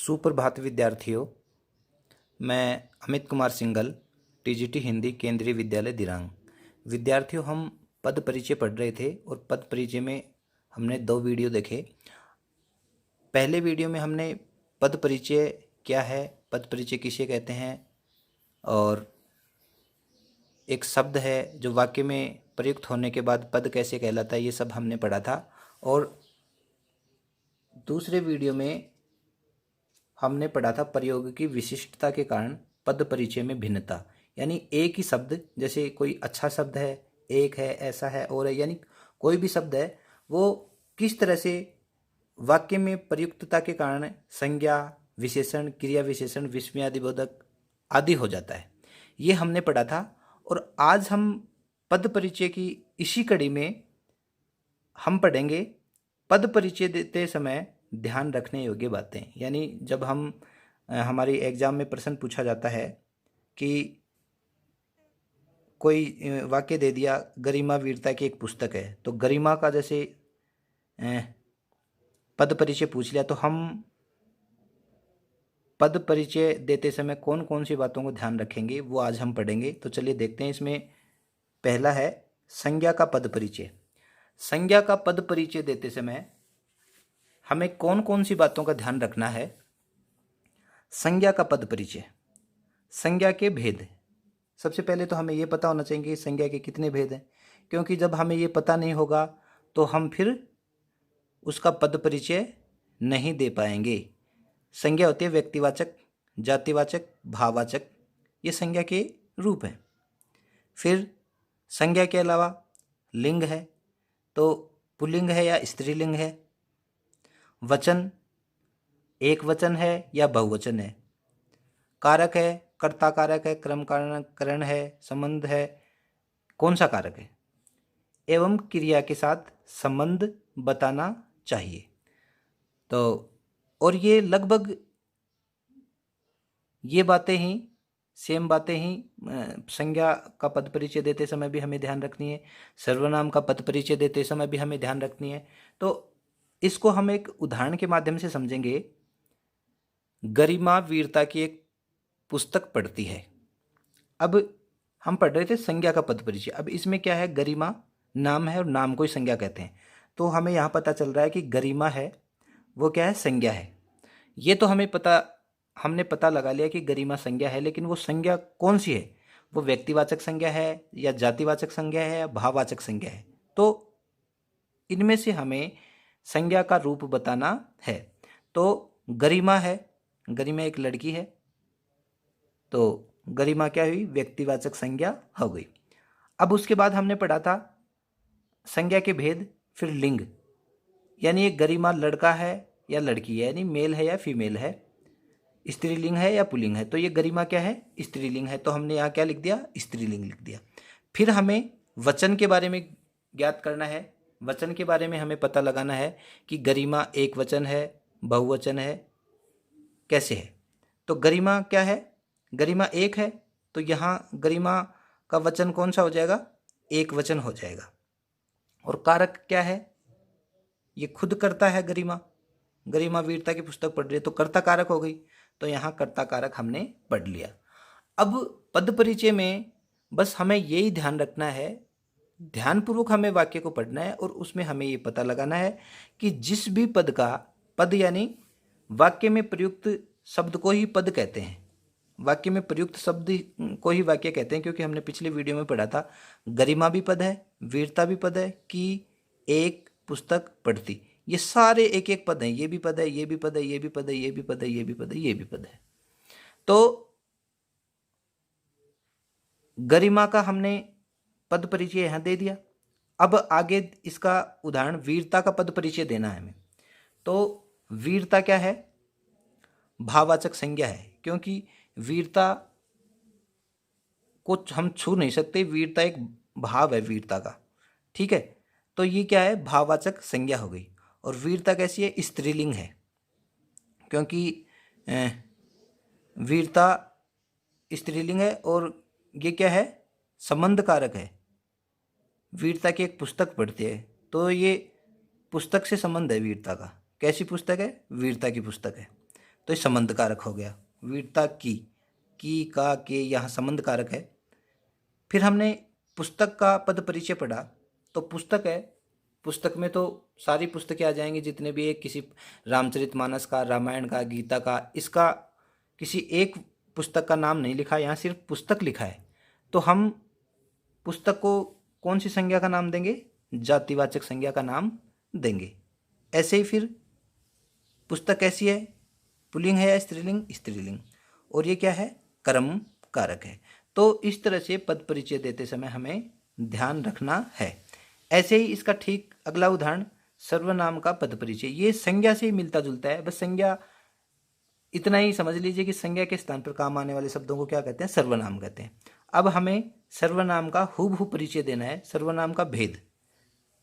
सुप्रभात विद्यार्थियों। मैं अमित कुमार सिंगल, टीजीटी हिंदी, केंद्रीय विद्यालय दिरांग। विद्यार्थियों, हम पद परिचय पढ़ रहे थे और पद परिचय में हमने 2 वीडियो देखे। पहले वीडियो में हमने पद परिचय क्या है, पद परिचय किसे कहते हैं, और एक शब्द है जो वाक्य में प्रयुक्त होने के बाद पद कैसे कहलाता है, ये सब हमने पढ़ा था। और दूसरे वीडियो में हमने पढ़ा था प्रयोग की विशिष्टता के कारण पद परिचय में भिन्नता। यानी एक ही शब्द, जैसे कोई अच्छा शब्द है, एक है, ऐसा है, और है, यानी कोई भी शब्द है वो किस तरह से वाक्य में प्रयुक्तता के कारण संज्ञा, विशेषण, क्रिया विशेषण, विस्मयादिबोधक आदि हो जाता है, ये हमने पढ़ा था। और आज हम पद परिचय की इसी कड़ी में हम पढ़ेंगे पद परिचय देते समय ध्यान रखने योग्य बातें। यानी जब हम हमारी एग्जाम में प्रश्न पूछा जाता है कि कोई वाक्य दे दिया, गरिमा वीरता की एक पुस्तक है, तो गरिमा का जैसे पद परिचय पूछ लिया, तो हम पद परिचय देते समय कौन कौन सी बातों को ध्यान रखेंगे वो आज हम पढ़ेंगे। तो चलिए देखते हैं। इसमें पहला है संज्ञा का पद परिचय। संज्ञा का पद परिचय देते समय हमें कौन कौन सी बातों का ध्यान रखना है। संज्ञा का पद परिचय, संज्ञा के भेद। सबसे पहले तो हमें ये पता होना चाहिए कि संज्ञा के कितने भेद हैं, क्योंकि जब हमें ये पता नहीं होगा तो हम फिर उसका पद परिचय नहीं दे पाएंगे। संज्ञा होती है व्यक्तिवाचक, जातिवाचक, भाववाचक, ये संज्ञा के रूप हैं। फिर संज्ञा के अलावा लिंग है, तो पुल्लिंग है या स्त्रीलिंग है। वचन एक वचन है या बहुवचन है। कारक है, कर्ता कारक है, क्रम करण है, संबंध है, कौन सा कारक है, एवं क्रिया के साथ संबंध बताना चाहिए। तो और ये लगभग ये बातें ही, सेम बातें ही संज्ञा का पद परिचय देते समय भी हमें ध्यान रखनी है, सर्वनाम का पद परिचय देते समय भी हमें ध्यान रखनी है। तो इसको हम एक उदाहरण के माध्यम से समझेंगे। गरिमा वीरता की एक पुस्तक पढ़ती है। अब हम पढ़ रहे थे संज्ञा का पद परिचय। अब इसमें क्या है, गरिमा नाम है और नाम को ही संज्ञा कहते हैं। तो हमें यहाँ पता चल रहा है कि गरिमा है वो क्या है, संज्ञा है। ये तो हमने पता लगा लिया कि गरिमा संज्ञा है, लेकिन वो संज्ञा कौन सी है, वो व्यक्तिवाचक संज्ञा है या जातिवाचक संज्ञा है या भाववाचक संज्ञा है। तो इनमें से हमें संज्ञा का रूप बताना है। तो गरिमा है, गरिमा एक लड़की है, तो गरिमा क्या हुई, व्यक्तिवाचक संज्ञा हो गई। अब उसके बाद हमने पढ़ा था संज्ञा के भेद, फिर लिंग, यानी एक गरिमा लड़का है या लड़की है, यानी मेल है या फीमेल है, स्त्रीलिंग है या पुल्लिंग है। तो ये गरिमा क्या है, स्त्रीलिंग है, तो हमने यहाँ क्या लिख दिया, स्त्रीलिंग लिख दिया। फिर हमें वचन के बारे में ज्ञात करना है। वचन के बारे में हमें पता लगाना है कि गरिमा एक वचन है, बहुवचन है, कैसे है। तो गरिमा क्या है, गरिमा एक है, तो यहाँ गरिमा का वचन कौन सा हो जाएगा, एक वचन हो जाएगा। और कारक क्या है, ये खुद करता है गरिमा, गरिमा वीरता की पुस्तक पढ़ रही है, तो कर्ता कारक हो गई। तो यहाँ कर्ता कारक हमने पढ़ लिया। अब पद परिचय में बस हमें यही ध्यान रखना है, ध्यानपूर्वक हमें वाक्य को पढ़ना है और उसमें हमें ये पता लगाना है कि जिस भी पद का, पद यानी वाक्य में प्रयुक्त शब्द को ही पद कहते हैं। वाक्य में प्रयुक्त शब्द को ही वाक्य कहते हैं, क्योंकि हमने पिछले वीडियो में पढ़ा था गरिमा भी पद है, वीरता भी पद है, कि एक पुस्तक पढ़ती, ये सारे एक एक पद हैं। ये भी पद है, ये भी पद है, ये भी पद है, ये भी पद है, ये भी पद है, ये भी पद है। तो गरिमा का हमने पद परिचय यहां दे दिया। अब आगे इसका उदाहरण वीरता का पद परिचय देना है हमें। तो वीरता क्या है, भाववाचक संज्ञा है, क्योंकि वीरता को हम छू नहीं सकते, वीरता एक भाव है वीरता का, ठीक है। तो ये क्या है, भाववाचक संज्ञा हो गई। और वीरता कैसी है, स्त्रीलिंग है, क्योंकि वीरता स्त्रीलिंग है। और ये क्या है, संबंध कारक है। वीरता की एक पुस्तक पढ़ती है, तो ये पुस्तक से संबंध है वीरता का। कैसी पुस्तक है, वीरता की पुस्तक है। तो ये संबंध कारक हो गया। वीरता की का के यहाँ संबंध कारक है। फिर हमने पुस्तक का पद परिचय पढ़ा, तो पुस्तक है, पुस्तक में तो सारी पुस्तकें आ जाएंगी जितने भी एक किसी रामचरितमानस का, रामायण का, गीता का, इसका किसी एक पुस्तक का नाम नहीं लिखा, यहाँ सिर्फ पुस्तक लिखा है। तो हम पुस्तक को कौन सी संज्ञा का नाम देंगे? जातिवाचक संज्ञा का नाम देंगे। ऐसे ही फिर पुस्तक कैसी है? पुल्लिंग है या स्त्रीलिंग? स्त्रीलिंग। और ये क्या है? कर्म कारक है। तो इस तरह से पद परिचय देते समय हमें ध्यान रखना है। ऐसे ही इसका ठीक अगला उदाहरण सर्वनाम का पद परिचय। ये संज्ञा से ही मिलता जुलता है, बस संज्ञा इतना ही समझ लीजिए कि संज्ञा के स्थान पर काम आने वाले शब्दों को क्या कहते हैं? सर्वनाम कहते हैं। अब हमें सर्वनाम का हूबहू परिचय देना है। सर्वनाम का भेद,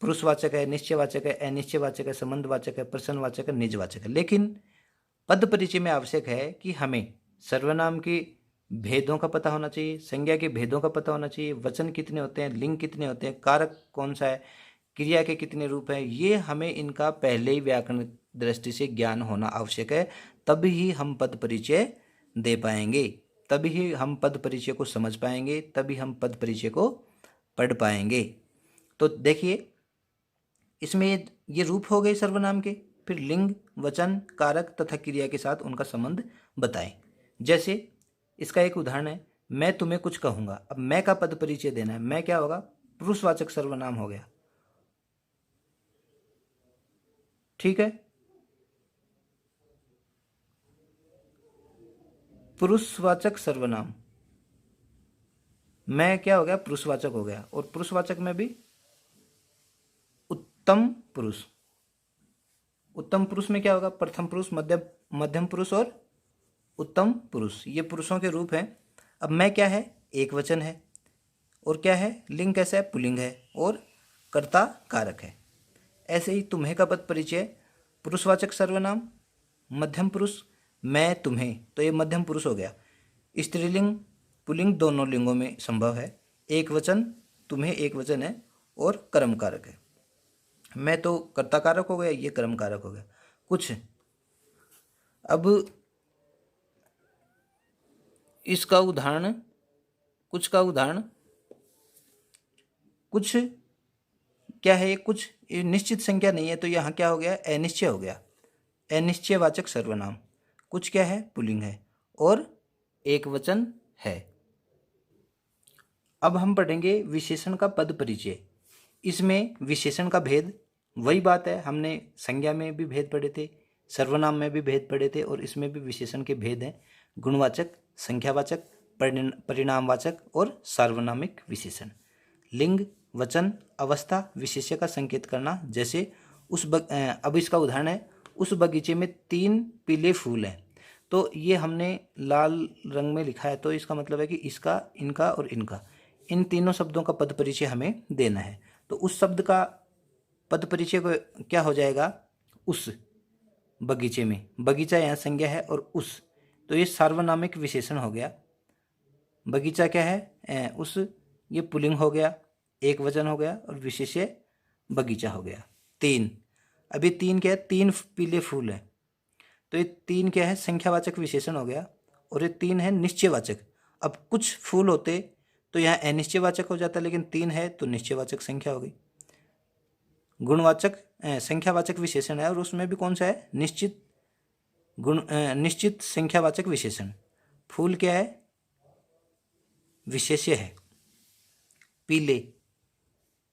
पुरुषवाचक है, निश्चयवाचक है, अनिश्चयवाचक है, संबंधवाचक है, प्रश्नवाचक है, निजवाचक है। लेकिन पद परिचय में आवश्यक है कि हमें सर्वनाम के भेदों का पता होना चाहिए, संज्ञा के भेदों का पता होना चाहिए, वचन कितने होते हैं, लिंग कितने होते हैं, कारक कौन सा है, क्रिया के कितने रूप हैं, ये हमें इनका पहले ही व्याकरण दृष्टि से ज्ञान होना आवश्यक है। तभी ही हम पद परिचय दे पाएंगे, तभी ही हम पद परिचय को समझ पाएंगे, तभी हम पद परिचय को पढ़ पाएंगे। तो देखिए, इसमें ये रूप हो गए सर्वनाम के। फिर लिंग, वचन, कारक तथा क्रिया के साथ उनका संबंध बताएं। जैसे इसका एक उदाहरण है, मैं तुम्हें कुछ कहूंगा। अब मैं का पद परिचय देना है। मैं क्या होगा? पुरुषवाचक सर्वनाम हो गया। ठीक है, पुरुषवाचक सर्वनाम। मैं क्या हो गया? पुरुषवाचक हो गया। और पुरुषवाचक में भी उत्तम पुरुष। उत्तम पुरुष में क्या होगा? प्रथम पुरुष, मध्यम पुरुष और उत्तम पुरुष, ये पुरुषों के रूप हैं। अब मैं क्या है? एक वचन है। और क्या है? लिंग कैसा है? पुल्लिंग है। और कर्ता कारक है। ऐसे ही तुम्हें का पद परिचय, पुरुषवाचक सर्वनाम, मध्यम पुरुष, मैं तुम्हें, तो ये मध्यम पुरुष हो गया। स्त्रीलिंग पुल्लिंग दोनों लिंगों में संभव है। एक वचन, तुम्हें एक वचन है और कर्म कारक है। मैं तो कर्ता कारक हो गया, ये कर्म कारक हो गया। कुछ अब इसका उदाहरण, कुछ का उदाहरण, कुछ क्या है? कुछ ये निश्चित संख्या नहीं है, तो यहाँ क्या हो गया? अनिश्चय हो गया। अनिश्चयवाचक सर्वनाम। कुछ क्या है? पुल्लिंग है और एक वचन है। अब हम पढ़ेंगे विशेषण का पद परिचय। इसमें विशेषण का भेद, वही बात है, हमने संज्ञा में भी भेद पढ़े थे, सर्वनाम में भी भेद पढ़े थे, और इसमें भी विशेषण के भेद हैं। गुणवाचक, संख्यावाचक, परिणामवाचक और सार्वनामिक विशेषण। लिंग, वचन, अवस्था, विशेष्य का संकेत करना। जैसे अब इसका उदाहरण है, उस बगीचे में 3 पीले फूल हैं। तो ये हमने लाल रंग में लिखा है, तो इसका मतलब है कि इसका, इनका और इनका, इन तीनों शब्दों का पद परिचय हमें देना है। तो उस शब्द का पद परिचय को क्या हो जाएगा? उस बगीचे में, बगीचा यहाँ संज्ञा है और उस, तो ये सार्वनामिक विशेषण हो गया। बगीचा क्या है? उस, ये पुल्लिंग हो गया, एक वचन हो गया, और विशेष्य बगीचा हो गया। 3, अब ये 3 क्या है? 3 पीले फूल है, तो ये 3 क्या है? संख्यावाचक विशेषण हो गया। और ये 3 है निश्चयवाचक। अब कुछ फूल होते तो यहाँ अनिश्चयवाचक हो जाता, लेकिन 3 है तो निश्चयवाचक संख्या हो गई। गुणवाचक संख्यावाचक विशेषण है, और उसमें भी कौन सा है? निश्चित संख्यावाचक विशेषण। फूल क्या है? विशेष्य है। पीले,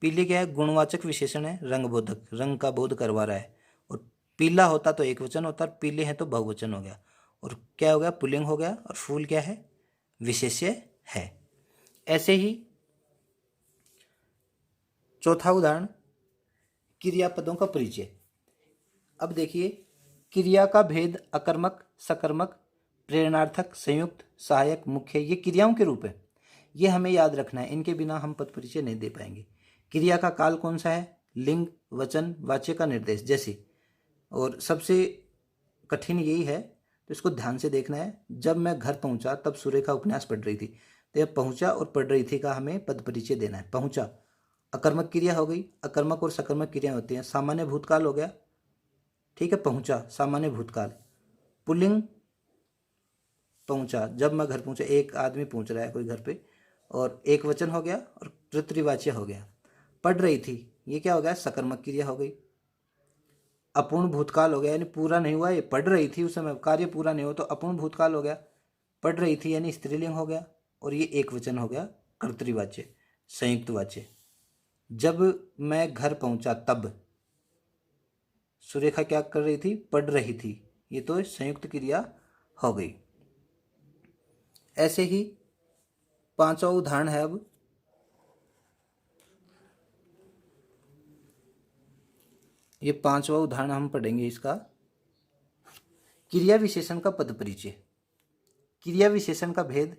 पीले क्या है? गुणवाचक विशेषण है, रंगबोधक, रंग का बोध करवा रहा है। और पीला होता तो एक वचन होता, और पीले हैं तो बहुवचन हो गया। और क्या हो गया? पुल्लिंग हो गया। और फूल क्या है? विशेष्य है। ऐसे ही चौथा उदाहरण, क्रियापदों का परिचय। अब देखिए, क्रिया का भेद अकर्मक, सकर्मक, प्रेरणार्थक, संयुक्त, सहायक, मुख्य, ये क्रियाओं के रूप है। ये हमें याद रखना है, इनके बिना हम पद परिचय नहीं दे पाएंगे। क्रिया का काल कौन सा है? लिंग, वचन, वाच्य का निर्देश जैसे। और सबसे कठिन यही है, तो इसको ध्यान से देखना है। जब मैं घर पहुंचा तब सुरेखा उपन्यास पढ़ रही थी, तो यह पहुंचा और पढ़ रही थी का हमें पद परिचय देना है। पहुंचा अकर्मक क्रिया हो गई, अकर्मक और सकर्मक क्रिया होती हैं। सामान्य भूतकाल हो गया, ठीक है, पहुंचा सामान्य भूतकाल। पुल्लिंग पहुंचा, जब मैं घर पहुंचा, एक आदमी पहुंच रहा है कोई घर पे, और एक वचन हो गया और कर्तृवाच्य हो गया। पढ़ रही थी, ये क्या हो गया, सकर्मक क्रिया हो गई। अपूर्ण भूतकाल हो गया, यानी पूरा नहीं हुआ, ये पढ़ रही थी उस समय, कार्य पूरा नहीं हो तो अपूर्ण भूतकाल हो गया। पढ़ रही थी यानी स्त्रीलिंग हो गया, और ये एक वचन हो गया कर्तृवाच्य, संयुक्त वाच्य। जब मैं घर पहुंचा तब सुरेखा क्या कर रही थी, पढ़ रही थी, ये तो संयुक्त क्रिया हो गई। ऐसे ही पांचवा उदाहरण है, अब ये पांचवा उदाहरण हम पढ़ेंगे इसका, क्रिया विशेषण का पद परिचय। क्रिया विशेषण का भेद,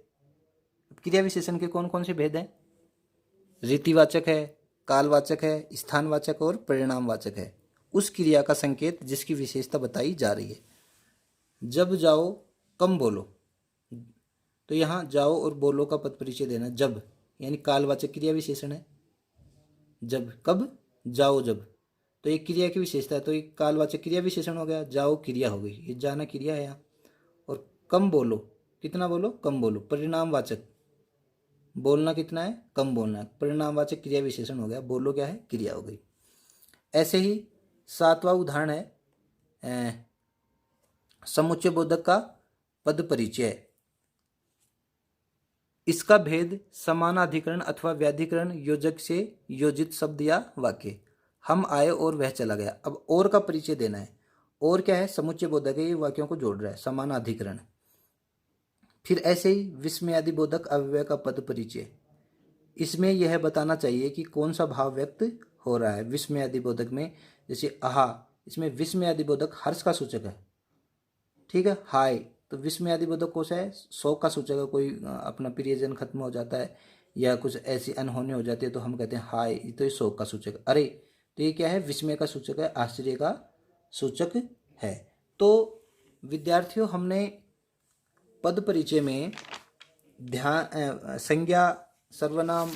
क्रिया विशेषण के कौन कौन से भेद हैं, रीतिवाचक है, कालवाचक है, स्थानवाचक और परिणामवाचक है। उस क्रिया का संकेत जिसकी विशेषता बताई जा रही है। जब जाओ कम बोलो, तो यहाँ जाओ और बोलो का पद परिचय देना। जब यानी कालवाचक क्रिया विशेषण है, जब, कब, जाओ जब, तो एक क्रिया की विशेषता है, तो एक कालवाचक क्रिया विशेषण हो गया, जाओ क्रिया हो गई, ये जाना क्रिया है यहाँ। और कम बोलो, कितना बोलो, कम बोलो, परिणामवाचक, बोलना कितना है, कम बोलना है, परिणामवाचक क्रिया विशेषण हो गया, बोलो क्या है, क्रिया हो गई। ऐसे ही सातवां उदाहरण है समुच्चय बोधक का पद परिचय। इसका भेद समानाधिकरण अथवा व्याधिकरण योजक से योजित शब्द या वाक्य। हम आए और वह चला गया। अब और का परिचय देना है। और क्या है, समुच्चय बोधक है, ये वाक्यों को जोड़ रहा है, समानाधिकरण। फिर ऐसे ही विस्मयादि बोधक अव्यय का पद परिचय। इसमें यह बताना चाहिए कि कौन सा भाव व्यक्त हो रहा है। विस्मयादि बोधक में जैसे आहा, इसमें विस्मयादि बोधक हर्ष का सूचक है, ठीक है, हाय, तो विस्मयादि बोधक कौन सा है, शोक का सूचक है। कोई अपना प्रियजन खत्म हो जाता है या कुछ ऐसी अनहोनी हो जाती है तो हम कहते हैं हाय, तो ये शोक का सूचक। अरे, तो ये क्या है, विस्मय का सूचक है, आश्चर्य का सूचक है। तो विद्यार्थियों, हमने पद परिचय में ध्यान, संज्ञा, सर्वनाम,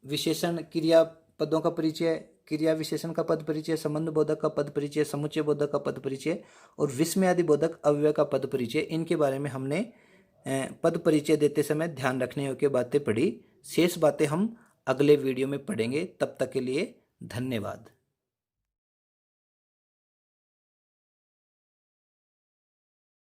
विशेषण, क्रिया पदों का परिचय, क्रिया विशेषण का पद परिचय, संबंध बोधक का पद परिचय, समुच्चय बोधक का पद परिचय और विस्मयादि बोधक अव्यय का पद परिचय, इनके बारे में हमने पद परिचय देते समय ध्यान रखने योग्य बातें पढ़ी। शेष बातें हम अगले वीडियो में पढ़ेंगे। तब तक के लिए धन्यवाद।